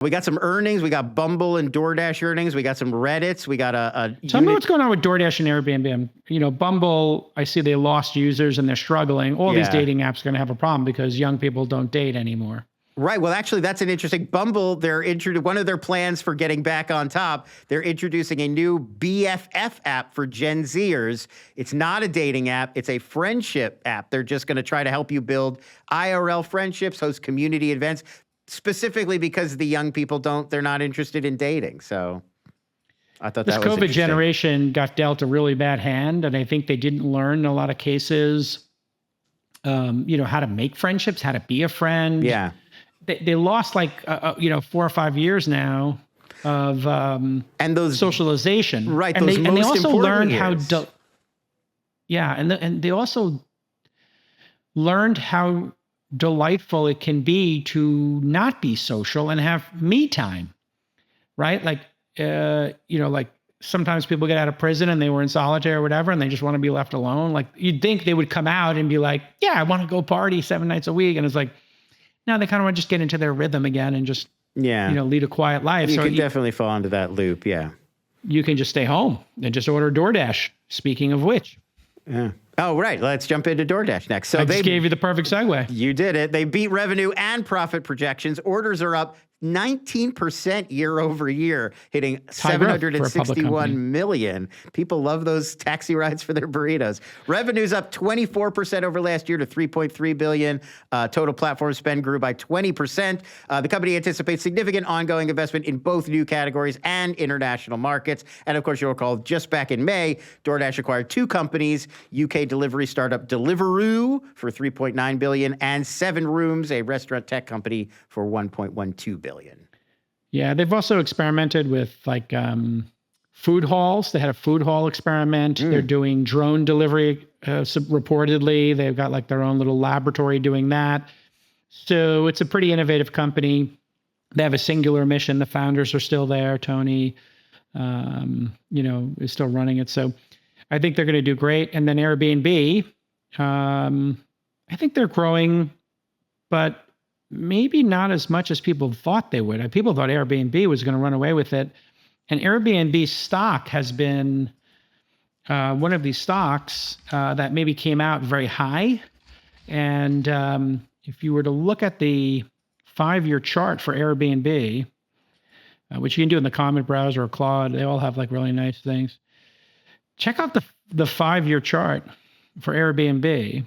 We got some earnings. We got Bumble and DoorDash earnings. We got some Reddits. We got a Tell me what's going on with DoorDash and Airbnb. Bumble, I see they lost users and they're struggling. All these dating apps are going to have a problem because young people don't date anymore. Right. Well, actually, that's an interesting Bumble. One of their plans for getting back on top. They're introducing a new BFF app for Gen Zers. It's not a dating app. It's a friendship app. They're just going to try to help you build IRL friendships, host community events, specifically because the young people they're not interested in dating. So I thought that was this COVID generation got dealt a really bad hand, and I think they didn't learn in a lot of cases, how to make friendships, how to be a friend. Yeah. They lost 4 or 5 years now of and those socialization, right? And they also learned years. and they also learned how delightful it can be to not be social and have me time, right? Like sometimes people get out of prison and they were in solitary or whatever, and they just want to be left alone. Like you'd think they would come out and be like, yeah, I want to go party 7 nights a week. And it's like, no, they kind of want to just get into their rhythm again and just, lead a quiet life. You can definitely fall into that loop. Yeah. You can just stay home and just order DoorDash. Speaking of which. Yeah. Oh, right. Let's jump into DoorDash next. So I just gave you the perfect segue. You did it. They beat revenue and profit projections. Orders are up 19% year over year, hitting 761 million. People love those taxi rides for their burritos. Revenue's up 24% over last year to 3.3 billion. Total platform spend grew by 20%. The company anticipates significant ongoing investment in both new categories and international markets. And of course, you'll recall just back in May, DoorDash acquired two companies, UK delivery startup Deliveroo for 3.9 billion and 7 Rooms, a restaurant tech company, for 1.12 billion. Yeah, they've also experimented with food halls. They had a food hall experiment. They're doing drone delivery, reportedly. They've got their own little laboratory doing that. So it's a pretty innovative company. They have a singular mission. The founders are still there. Tony, is still running it. So I think they're going to do great. And then Airbnb, I think they're growing, but maybe not as much as people thought they would. People thought Airbnb was going to run away with it. And Airbnb stock has been one of these stocks that maybe came out very high. And if you were to look at the 5-year chart for Airbnb, which you can do in the Comet browser or Claude, they all have really nice things. Check out the 5-year chart for Airbnb.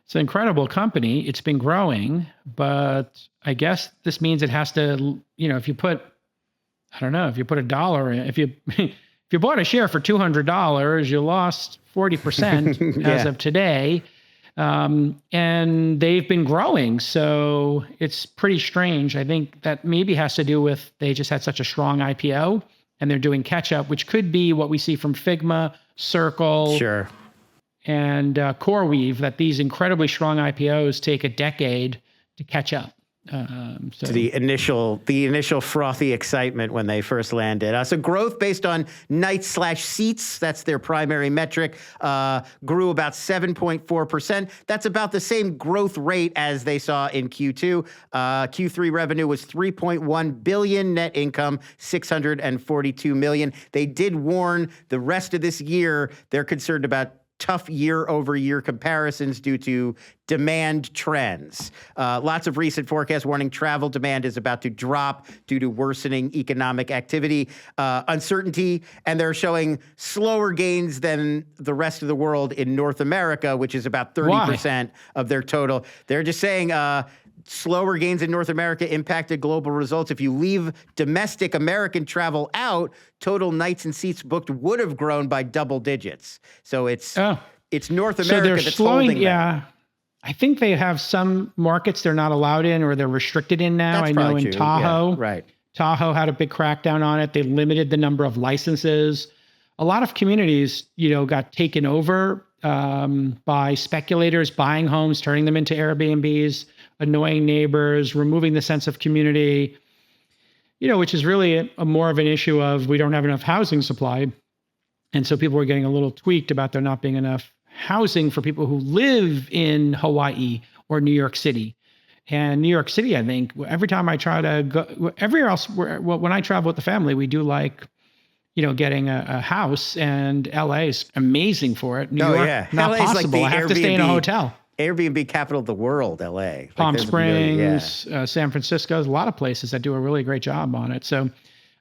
It's an incredible company. It's been growing, but I guess this means it has to, if you put a dollar in, if you bought a share for $200, you lost 40% as of today. And they've been growing. So it's pretty strange. I think that maybe has to do with they just had such a strong IPO and they're doing catch up, which could be what we see from Figma, Circle. Sure. And CoreWeave, that these incredibly strong IPOs take a decade to catch up. So the initial frothy excitement when they first landed. So growth based on nights/seats, that's their primary metric, grew about 7.4%. That's about the same growth rate as they saw in Q2. Q3 revenue was 3.1 billion, net income 642 million. They did warn the rest of this year they're concerned about tough year-over-year comparisons due to demand trends. Lots of recent forecasts warning travel demand is about to drop due to worsening economic activity, uncertainty, and they're showing slower gains than the rest of the world in North America, which is about 30% of their total. They're just saying slower gains in North America impacted global results. If you leave domestic American travel out, total nights and seats booked would have grown by double digits. So it's North America that's holding them. I think they have some markets they're not allowed in or they're restricted in now. That's I know in true. Tahoe, yeah, right. Tahoe had a big crackdown on it. They limited the number of licenses. A lot of communities, got taken over by speculators buying homes, turning them into Airbnbs, annoying neighbors, removing the sense of community, which is really a more of an issue of we don't have enough housing supply. And so people were getting a little tweaked about there not being enough housing for people who live in Hawaii or New York City. And New York City, I think every time I try to go, everywhere else, when I travel with the family, we do like, getting a house, and LA is amazing for it. New York, yeah. not LA is like possible. the I have to stay in a hotel. Airbnb capital of the world, LA. Like, Palm there's a million- Springs, San Francisco, there's a lot of places that do a really great job on it. So,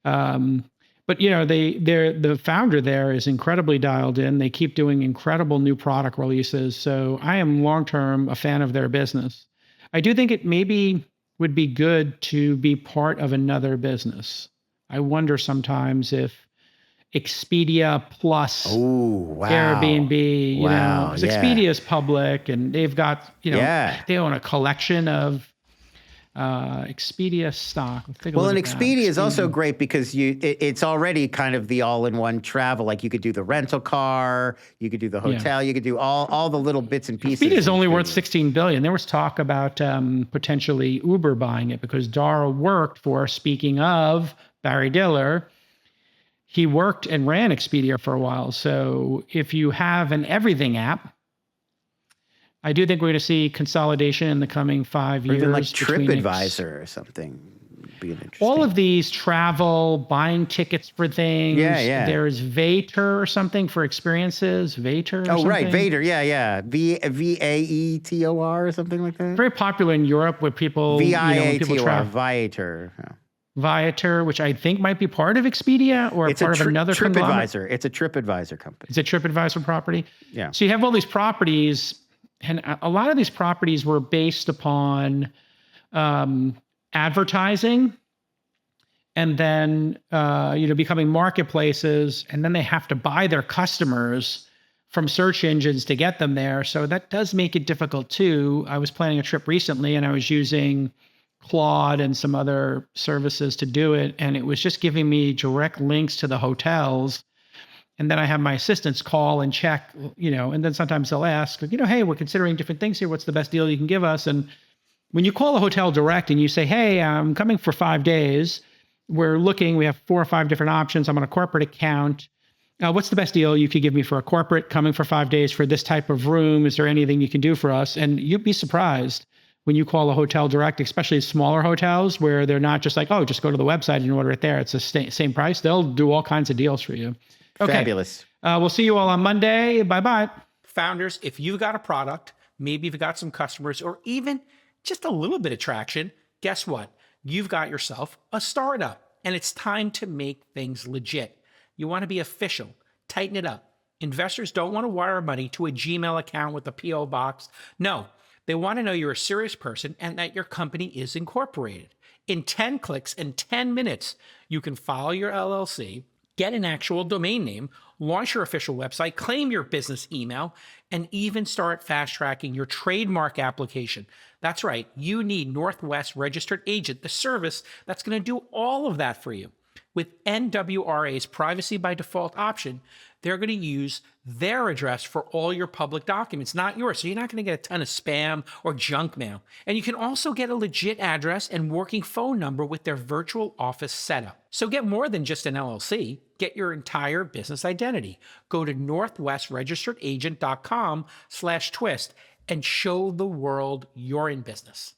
but the founder there is incredibly dialed in. They keep doing incredible new product releases. So I am long-term a fan of their business. I do think it maybe would be good to be part of another business. I wonder sometimes if Expedia plus Airbnb, because Expedia is public and they've got, they own a collection of Expedia stock. Well, and Expedia is also great because it's already kind of the all-in-one travel. Like you could do the rental car, you could do the hotel, you could do all the little bits and pieces. Expedia is only worth $16 billion. There was talk about potentially Uber buying it because Dara worked for, speaking of Barry Diller, he worked and ran Expedia for a while. So if you have an everything app, I do think we're going to see consolidation in the coming 5 years. Or even like TripAdvisor or something. All of these travel, buying tickets for things. Yeah. There's Vater or something for experiences. Vater. Oh, right. Vater. Yeah. Vaetor or something like that. Very popular in Europe where people, people travel. Viator. Yeah. Viator, which I think might be part of Expedia or it's part of another TripAdvisor. It's a TripAdvisor company. It's a TripAdvisor property. Yeah. So you have all these properties, and a lot of these properties were based upon advertising, and then becoming marketplaces, and then they have to buy their customers from search engines to get them there. So that does make it difficult too. I was planning a trip recently, and I was using Claude and some other services to do it. And it was just giving me direct links to the hotels. And then I have my assistants call and check, and then sometimes they'll ask, hey, we're considering different things here. What's the best deal you can give us? And when you call a hotel direct and you say, hey, I'm coming for 5 days, we have 4 or 5 different options. I'm on a corporate account. What's the best deal you could give me for a corporate coming for 5 days for this type of room? Is there anything you can do for us? And you'd be surprised when you call a hotel direct, especially smaller hotels where they're not just like, oh, just go to the website and order it there. It's the same price. They'll do all kinds of deals for you. Okay. Fabulous. We'll see you all on Monday. Bye-bye. Founders, if you've got a product, maybe you've got some customers, or even just a little bit of traction, guess what? You've got yourself a startup, and it's time to make things legit. You want to be official. Tighten it up. Investors don't want to wire money to a Gmail account with a P.O. box. No. They want to know you're a serious person and that your company is incorporated. In 10 clicks and 10 minutes, you can file your LLC, get an actual domain name, launch your official website, claim your business email, and even start fast-tracking your trademark application. That's right, you need Northwest Registered Agent, the service that's going to do all of that for you. With NWRA's privacy by default option, they're going to use their address for all your public documents, not yours. So you're not going to get a ton of spam or junk mail. And you can also get a legit address and working phone number with their virtual office setup. So get more than just an LLC. Get your entire business identity. Go to northwestregisteredagent.com/twist and show the world you're in business.